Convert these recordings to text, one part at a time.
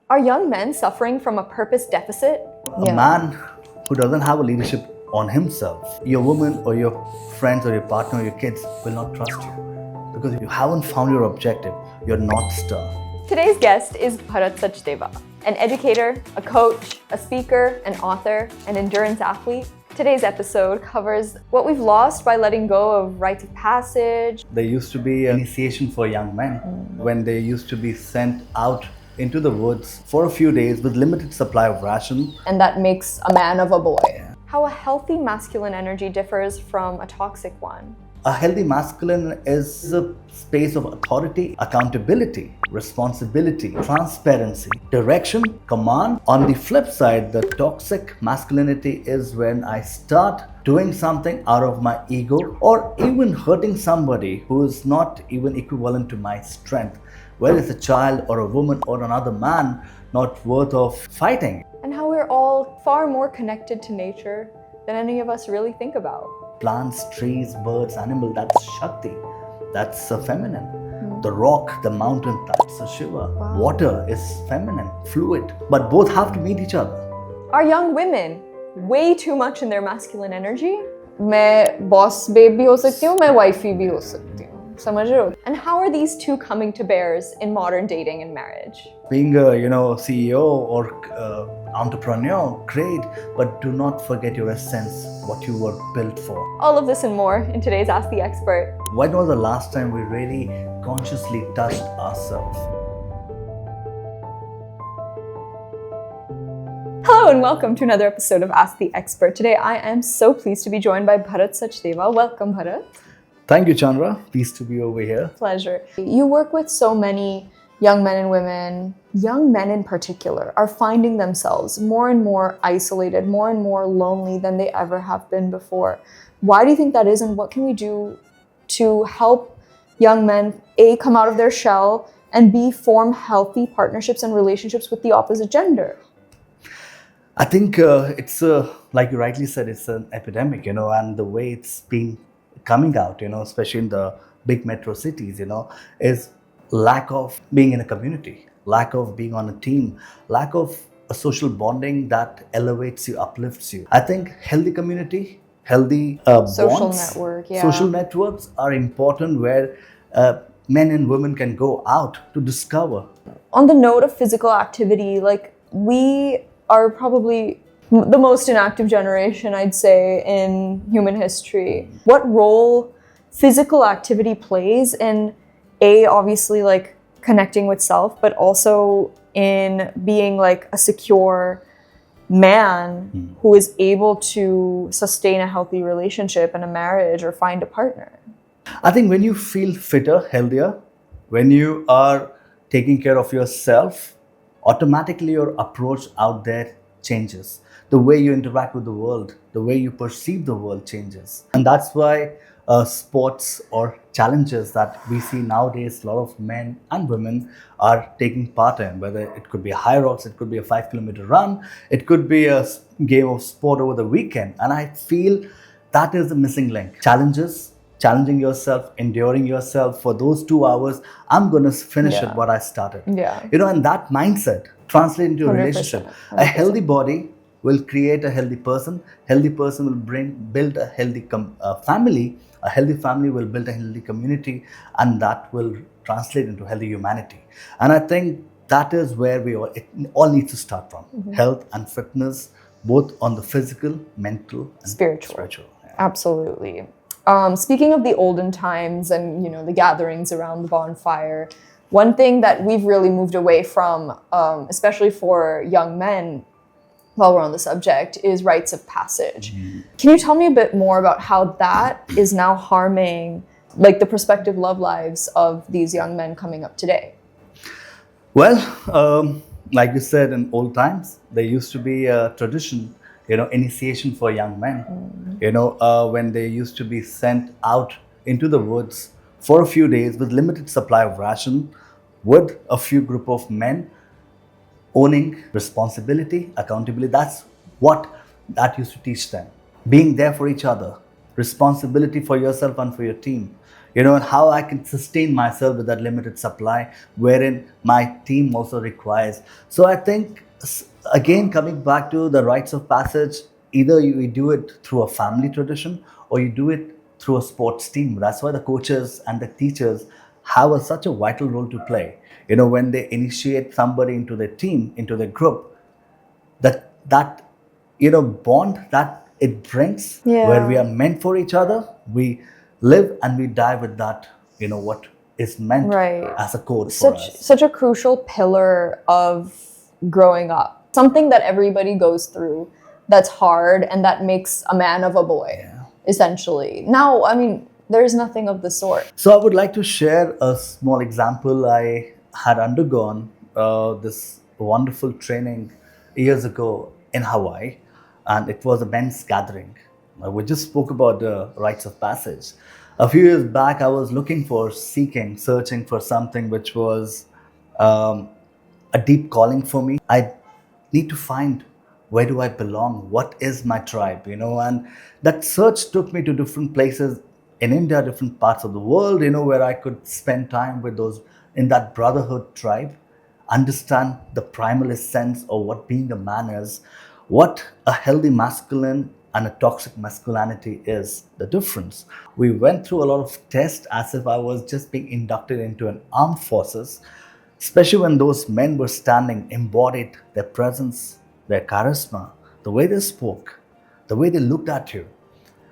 Are young men suffering from a purpose deficit? A man who doesn't have a leadership on himself, your woman or your friends or your partner or your kids will not trust you because you haven't found your objective, your North Star. Today's guest is Bharat Sachdeva, an educator, a coach, a speaker, an author, an endurance athlete. Today's episode covers what we've lost by letting go of rites of passage. There used to be an initiation for young men when they used to be sent out into the woods for a few days with limited supply of ration. And that makes a man of a boy. How a healthy masculine energy differs from a toxic one. A healthy masculine is a space of authority, accountability, responsibility, transparency, direction, command. On the flip side, the toxic masculinity is when I start doing something out of my ego or even hurting somebody who is not even equivalent to my strength, whether it's a child or a woman or another man, not worth of fighting. And how we're all far more connected to nature than any of us really think about. Plants, trees, birds, animal, that's Shakti. That's feminine. The rock, the mountain, that's a Shiva. Wow. Water is feminine, fluid. But both have to meet each other. Are young women way too much in their masculine energy? मैं boss babe भी हो सकती हूँ, मैं wifey भी हो सकती हूँ. समझ रहे हो? And how are these two coming to bears in modern dating and marriage? Being a CEO or entrepreneur, great, but do not forget your essence, what you were built for. All of this and more in today's Ask the Expert. When was the last time we really consciously touched ourselves? Hello and welcome to another episode of Ask the Expert. Today I am so pleased to be joined by Bharat Sachdeva. Welcome, Bharat. Thank you, Chandra. Pleased to be over here. Pleasure. You work with so many young men and women. Young men in particular are finding themselves more and more isolated, more and more lonely than they ever have been before. Why do you think that is, and what can we do to help young men, A, come out of their shell, and B, form healthy partnerships and relationships with the opposite gender? I think it's like you rightly said, it's an epidemic, and the way it's been coming out, especially in the big metro cities, is lack of being in a community, lack of being on a team, lack of a social bonding that elevates you, uplifts you. I think healthy community, healthy Social bonds, network, yeah. social networks are important where men and women can go out to discover. On the note of physical activity, we are probably the most inactive generation, I'd say, in human history. What role physical activity plays in obviously connecting with self, but also in being a secure man who is able to sustain a healthy relationship and a marriage or find a partner? I think when you feel fitter, healthier, when you are taking care of yourself, automatically your approach out there changes. The way you interact with the world, the way you perceive the world changes. And that's why sports or challenges that we see nowadays, a lot of men and women are taking part in, whether it could be a high rocks, it could be a 5-kilometer run, it could be a game of sport over the weekend. And I feel that is the missing link. Challenges, challenging yourself, enduring yourself for those 2 hours, I'm going to finish it what I started. Yeah. And that mindset translate into a 100%, relationship. 100%. A healthy body will create a healthy person. Healthy person will build a healthy family. A healthy family will build a healthy community, and that will translate into healthy humanity. And I think that is where it all needs to start from. Health and fitness, both on the physical, mental, and spiritual. Yeah. Absolutely. Speaking of the olden times and the gatherings around the bonfire, one thing that we've really moved away from, especially for young men, while we're on the subject, is rites of passage. Can you tell me a bit more about how that is now harming the prospective love lives of these young men coming up today? Well, like you said, in old times, there used to be a tradition, initiation for young men. When they used to be sent out into the woods for a few days with limited supply of ration, with a few group of men owning responsibility, accountability. That's what that used to teach them. Being there for each other, responsibility for yourself and for your team. and how I can sustain myself with that limited supply, wherein my team also requires. So I think, again, coming back to the rites of passage, either you do it through a family tradition or you do it through a sports team. That's why the coaches and the teachers have such a vital role to play. When they initiate somebody into their team, into their group, that bond that it brings, where we Yeah. are meant for each other, we live and we die with that, what is meant Right. as a code for us. Such a crucial pillar of growing up. Something that everybody goes through that's hard and that makes a man of a boy, essentially. Now, I mean, there's nothing of the sort. So I would like to share a small example. I had undergone this wonderful training years ago in Hawaii, and it was a men's gathering. We just spoke about the rites of passage. A few years back, I was searching for something which was um, a deep calling for me. I need to find, where do I belong? What is my tribe? And that search took me to different places in India, different parts of the world, where I could spend time with those in that brotherhood tribe, understand the primal essence of what being a man is, what a healthy masculine and a toxic masculinity is, the difference. We went through a lot of tests as if I was just being inducted into an armed forces, especially when those men were standing, embodied their presence, their charisma, the way they spoke, the way they looked at you.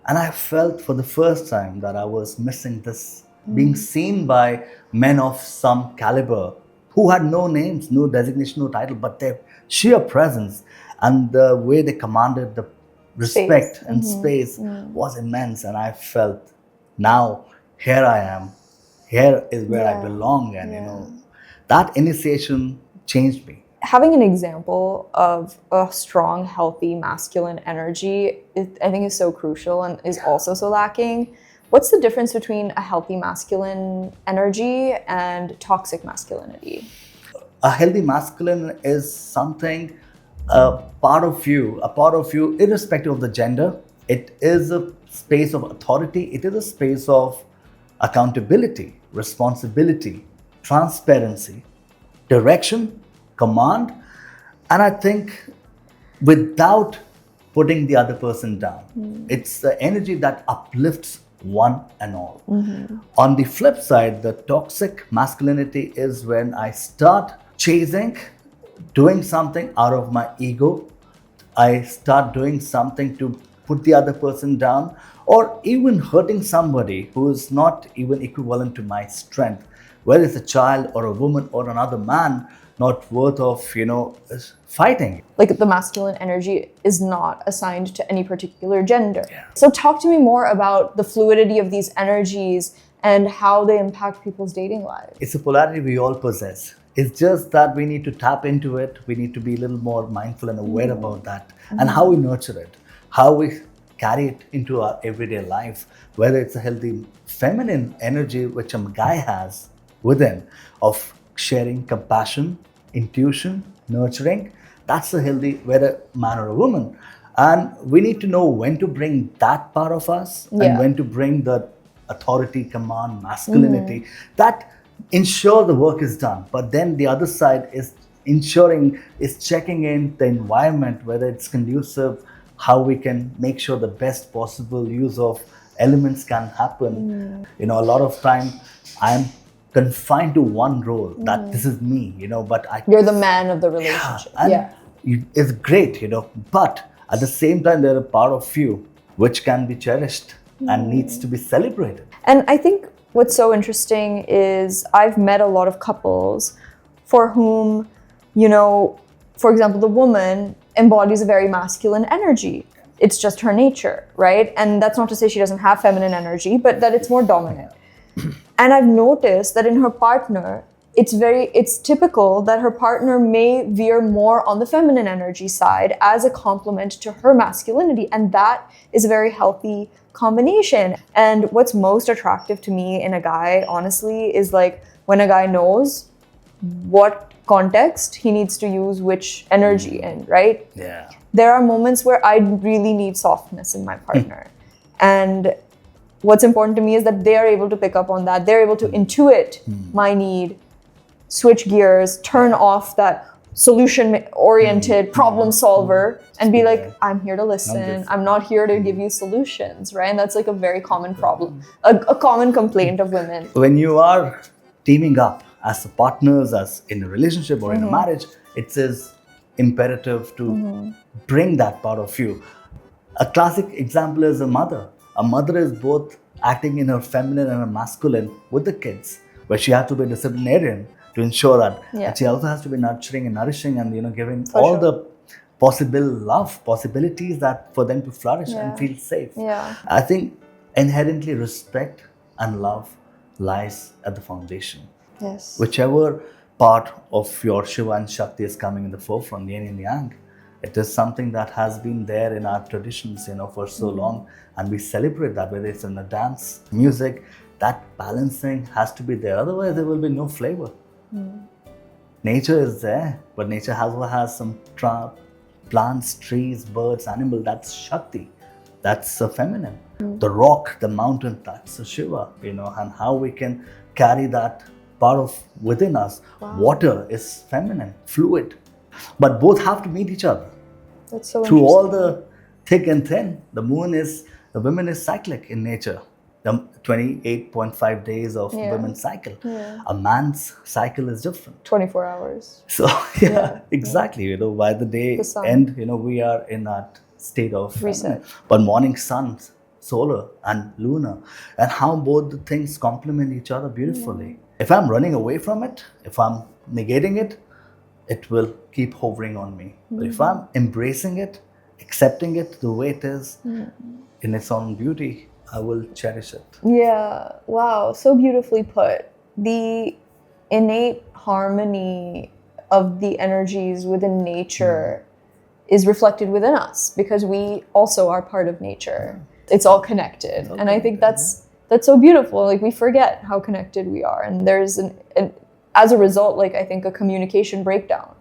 And I felt for the first time that I was missing this, being seen by men of some caliber who had no names, no designation, no title, but their sheer presence and the way they commanded the respect and space was immense. And I felt, now here I am, here is where I belong. And that initiation changed me. Having an example of a strong, healthy, masculine energy, I think is so crucial and is also so lacking. What's the difference between a healthy masculine energy and toxic masculinity? A healthy masculine is something, a part of you, irrespective of the gender. It is a space of authority. It is a space of accountability, responsibility, transparency, direction, command, and I think without putting the other person down. It's the energy that uplifts one and all. On the flip side, the toxic masculinity is when I start chasing, doing something out of my ego. I start doing something to put the other person down, or even hurting somebody who is not even equivalent to my strength, whether it's a child or a woman or another man, not worth of fighting. Like, the masculine energy is not assigned to any particular gender. So talk to me more about the fluidity of these energies and how they impact people's dating lives. It's a polarity we all possess. It's just that we need to tap into it. We need to be a little more mindful and aware about that, and how we nurture it, how we carry it into our everyday life, whether it's a healthy feminine energy which a guy has within, of sharing compassion, intuition, nurturing. That's a healthy, whether man or a woman. And we need to know when to bring that part of us and when to bring the authority, command, masculinity, that ensure the work is done. But then the other side is checking in the environment, whether it's conducive, how we can make sure the best possible use of elements can happen. A lot of time I'm confined to one role, that this is me, but You're the man of the relationship. It's great, but at the same time, there are a part of you which can be cherished and needs to be celebrated. And I think what's so interesting is I've met a lot of couples for whom, for example, the woman embodies a very masculine energy. It's just her nature, right? And that's not to say she doesn't have feminine energy, but that it's more dominant. And I've noticed that in her partner, it's typical that her partner may veer more on the feminine energy side as a complement to her masculinity. And that is a very healthy combination. And what's most attractive to me in a guy, honestly, is like when a guy knows what context he needs to use which energy in, right? Yeah. There are moments where I really need softness in my partner. And what's important to me is that they are able to pick up on that. They're able to intuit my need, switch gears, turn off that solution-oriented problem solver, and be like, I'm here to listen. I'm not here to give you solutions, right? And that's like a very common problem, a common complaint of women. When you are teaming up as partners, as in a relationship or in a marriage, it is imperative to bring that part of you. A classic example is a mother. A mother is both acting in her feminine and her masculine with the kids, where she has to be a disciplinarian to ensure that. And she also has to be nurturing and nourishing and giving all the possibilities that for them to flourish and feel safe. I think inherently respect and love lies at the foundation. Yes. Whichever part of your Shiva and Shakti is coming in the forefront, yin and yang, it is something that has been there in our traditions, for so long, and we celebrate that, whether it's in the dance, music, that balancing has to be there. Otherwise, there will be no flavor. Nature is there, but nature also has some plants, trees, birds, animals. That's Shakti. That's the feminine. The rock, the mountain, that's the Shiva, and how we can carry that part of within us. Water is feminine, fluid. But both have to meet each other. That's so Through all the thick and thin, the women is cyclic in nature. The 28.5 days of women's cycle. A man's cycle is different. 24 hours. So exactly. By the day end, we are in that state of reset. But morning sun, solar and lunar, and how both the things complement each other beautifully. If I'm running away from it, if I'm negating it, it will keep hovering on me. But if I'm embracing it, accepting it the way it is, in its own beauty, I will cherish it. Yeah, wow, so beautifully put. The innate harmony of the energies within nature is reflected within us because we also are part of nature. It's all connected. And I think that's so beautiful. Like, we forget how connected we are. And there's as a result, like, I think a communication breakdown.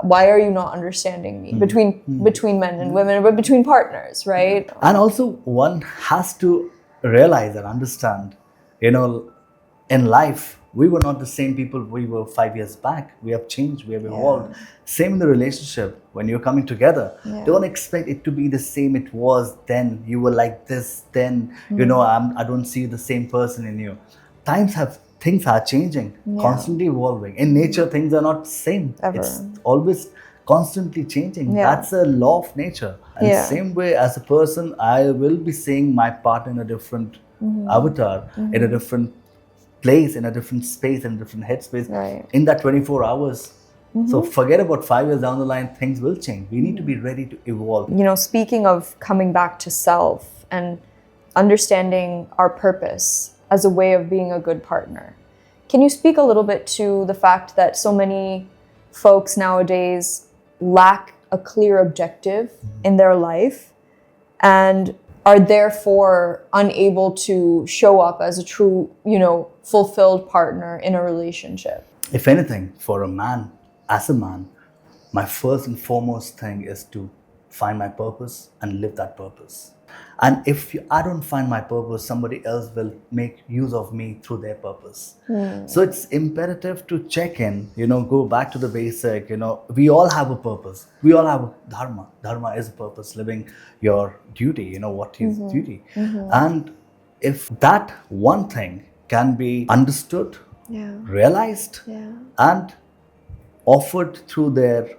Why are you not understanding me? Between men and women, but between partners, right? And also one has to realize and understand, in life, we were not the same people we were 5 years back. We have changed, we have evolved. Same in the relationship. When you're coming together, don't expect it to be the same it was then. You were like this then, I don't see the same person in you. Things are changing, constantly evolving. In nature, things are not the same. Ever. It's always constantly changing. That's a law of nature. And the same way as a person, I will be seeing my partner in a different avatar, in a different place, in a different space, in a different headspace, in that 24 hours. So forget about 5 years down the line, things will change. We need to be ready to evolve. Speaking of coming back to self and understanding our purpose as a way of being a good partner, can you speak a little bit to the fact that so many folks nowadays lack a clear objective in their life and are therefore unable to show up as a true, fulfilled partner in a relationship? If anything, for a man, as a man, my first and foremost thing is to find my purpose and live that purpose. And if I don't find my purpose, somebody else will make use of me through their purpose. So it's imperative to check in, go back to the basic, we all have a purpose. We all have a dharma. Dharma is a purpose, living your duty, what is duty. And if that one thing can be understood, realized, and offered through their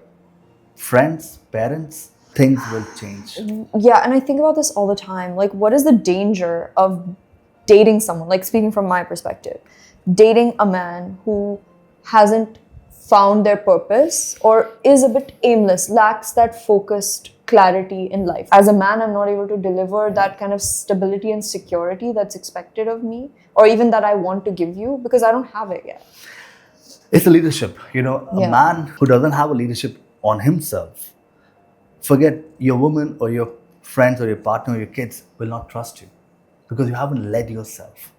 friends, parents, things will change. Yeah, and I think about this all the time. Like, what is the danger of dating someone, like, speaking from my perspective, dating a man who hasn't found their purpose or is a bit aimless, lacks that focused clarity in life. As a man, I'm not able to deliver that kind of stability and security that's expected of me, or even that I want to give you, because I don't have it yet. It's a leadership. A man who doesn't have a leadership on himself, forget your woman or your friends or your partner or your kids will not trust you because you haven't led yourself.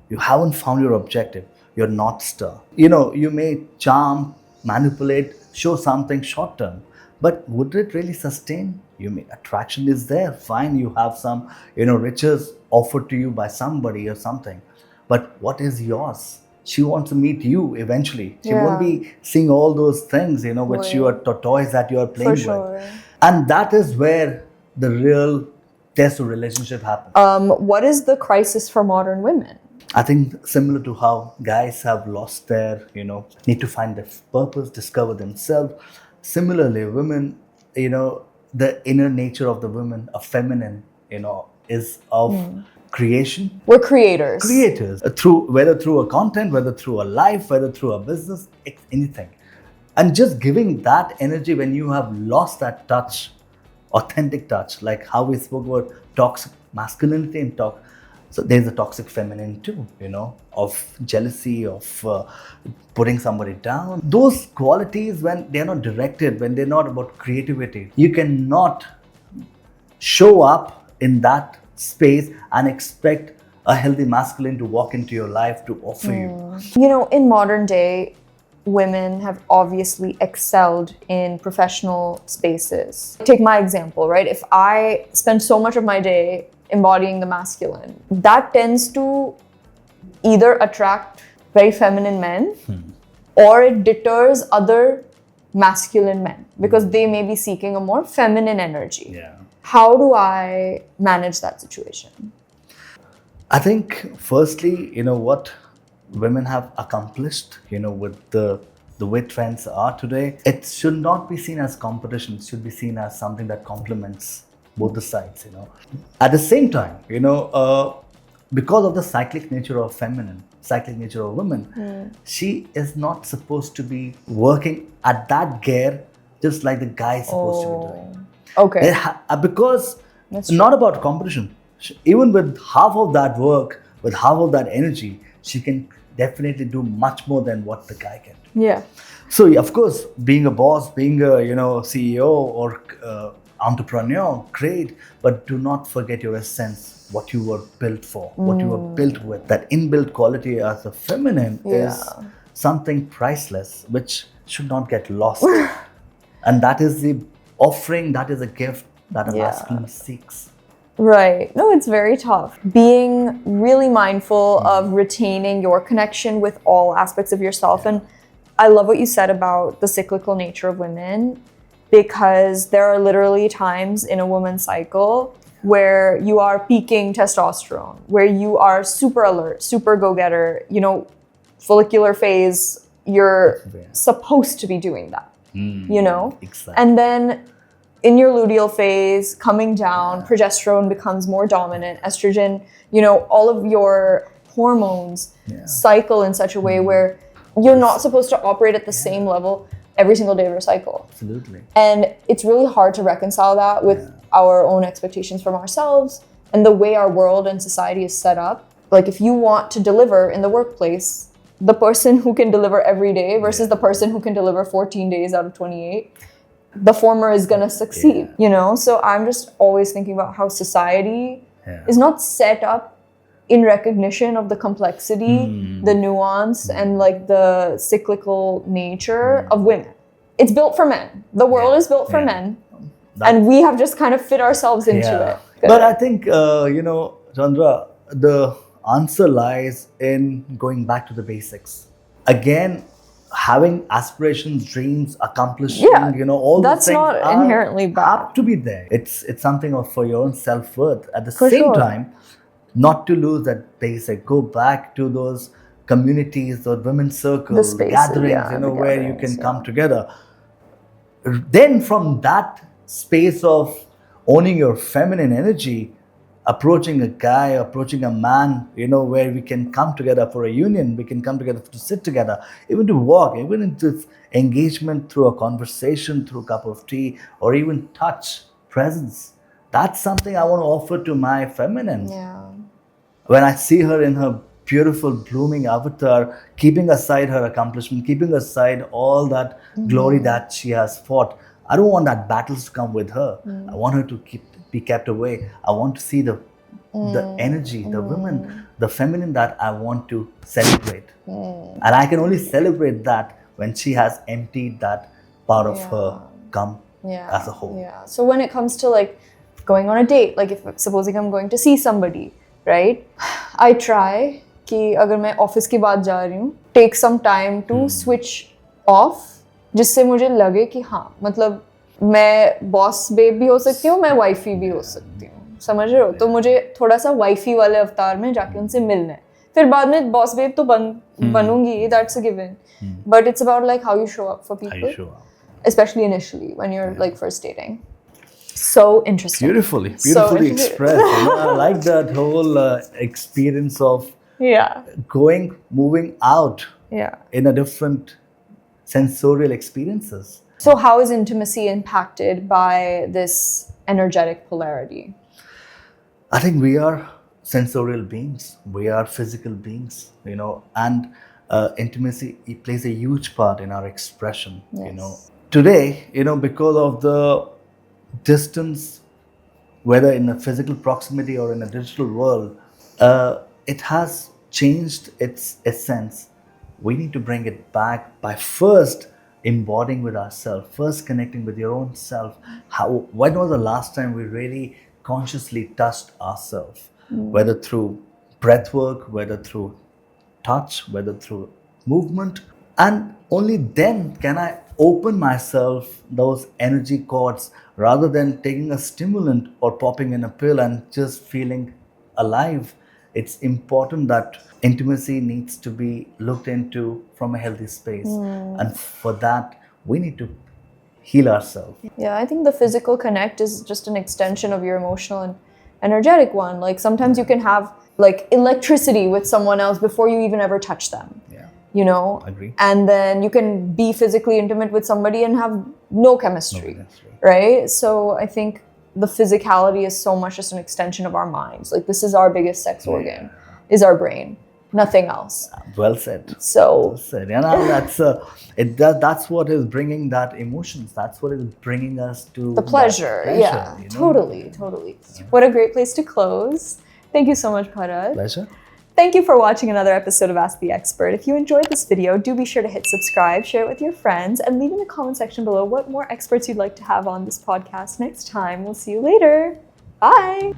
You haven't found your objective, your North Star. You may charm, manipulate, show something short term, But would it really sustain? You mean attraction is there, fine, you have some, riches offered to you by somebody or something. But what is yours? She wants to meet you eventually. She won't Yeah. be seeing all those things, which you are Right. toys that you are playing For sure. with. And that is where the real test of relationship happens. What is the crisis for modern women? I think similar to how guys have lost their, need to find their purpose, discover themselves. Similarly, women, the inner nature of the women, a feminine, is of creation. We're creators. Creators, whether through a content, whether through a life, whether through a business, anything. And just giving that energy when you have lost that touch, authentic touch, like how we spoke about toxic masculinity and so there's a toxic feminine too, of jealousy, of putting somebody down. Those qualities, when they're not directed, when they're not about creativity, you cannot show up in that space and expect a healthy masculine to walk into your life to offer you. In modern day, women have obviously excelled in professional spaces. Take my example, right? If I spend so much of my day embodying the masculine, that tends to either attract very feminine men or it deters other masculine men because they may be seeking a more feminine energy. Yeah. How do I manage that situation? I think firstly, what women have accomplished, with the way trends are today, it should not be seen as competition. It should be seen as something that complements both the sides, At the same time, because of the cyclic nature of feminine, cyclic nature of women, she is not supposed to be working at that gear just like the guy is supposed to be doing. Okay. Because That's not about competition. Even with half of that work, with half of that energy, she can definitely do much more than what the guy can do. Yeah. So yeah, of course, being a boss, being a CEO or entrepreneur, great, but do not forget your essence, what you were built for, what you were built with. That inbuilt quality as a feminine is something priceless, which should not get lost. And that is the offering, that is a gift that a masculine seeks. Right. No, it's very tough. Being really mindful of retaining your connection with all aspects of yourself. And I love what you said about the cyclical nature of women, because there are literally times in a woman's cycle where you are peaking testosterone, where you are super alert, super go-getter, follicular phase, you're supposed to be doing that, Exactly. And then in your luteal phase, coming down, progesterone becomes more dominant, estrogen, all of your hormones cycle in such a way where you're not supposed to operate at the same level every single day of your cycle. Absolutely. And it's really hard to reconcile that with our own expectations from ourselves and the way our world and society is set up. Like if you want to deliver in the workplace, the person who can deliver every day versus the person who can deliver 14 days out of 28, the former is going to succeed, So I'm just always thinking about how society is not set up in recognition of the complexity, the nuance, and like the cyclical nature of women. It's built for men. The world is built for men. And we have just kind of fit ourselves into it. But I think, Chandra, the answer lies in going back to the basics. Again, having aspirations, dreams, accomplishing, all that's those things not inherently bad. Have to be there. It's something for your own self-worth. At the same time, not to lose that basic. Go back to those communities, those women's circles, gatherings, where you can come together. Then from that space of owning your feminine energy, approaching a guy, approaching a man, where we can come together for a union, we can come together to sit together, even to walk, even into engagement through a conversation, through a cup of tea, or even touch, presence. That's something I want to offer to my feminine. When I see her in her beautiful blooming avatar, keeping aside her accomplishment, keeping aside all that glory that she has fought, I don't want that battles to come with her. I want her to be kept away. I want to see the energy, the women, the feminine that I want to celebrate. And I can only celebrate that when she has emptied that part of her come as a whole. Yeah. So when it comes to like going on a date, like if supposing I'm going to see somebody, right? I try कि अगर मैं office की बात जा रही हूँ, take some time to switch off, जिससे मुझे लगे कि हाँ, मतलब मैं बॉस बेब भी हो सकती हूँ, मैं वाइफी भी हो सकती हूँ, समझ रहे हो? तो मुझे थोड़ा सा वाइफी वाले अवतार में जाके उनसे मिलना है. फिर बाद में बॉस बेब तो बनूंगी, that's a given. But it's about like how you show up for people. How you show up. Especially initially when you're like first dating. So interesting. Beautifully So expressed. I like that whole experience of Yeah. moving out Yeah. in a different sensorial experiences. So how is intimacy impacted by this energetic polarity? I think we are sensorial beings. We are physical beings, and intimacy, it plays a huge part in our expression, Yes. Today, because of the distance, whether in a physical proximity or in a digital world, it has changed its essence. We need to bring it back by first embodying with ourselves, first connecting with your own self. When was the last time we really consciously touched ourselves, whether through breath work, whether through touch, whether through movement? And only then can I open myself those energy cords rather than taking a stimulant or popping in a pill and just feeling alive. It's important that intimacy needs to be looked into from a healthy space. And for that, we need to heal ourselves. Yeah, I think the physical connect is just an extension of your emotional and energetic one. Like sometimes you can have like electricity with someone else before you even ever touch them. Yeah. Agree. And then you can be physically intimate with somebody and have no chemistry, right? So I think the physicality is so much just an extension of our minds. Like this is our biggest sex organ, is our brain, nothing else. Well said. So well said. And that's what is bringing that emotions. That's what is bringing us to the pleasure. Yeah, totally. What a great place to close. Thank you so much, Bharat. Pleasure. Thank you for watching another episode of Ask the Expert. If you enjoyed this video, do be sure to hit subscribe, share it with your friends, and leave in the comment section below what more experts you'd like to have on this podcast next time. We'll see you later. Bye.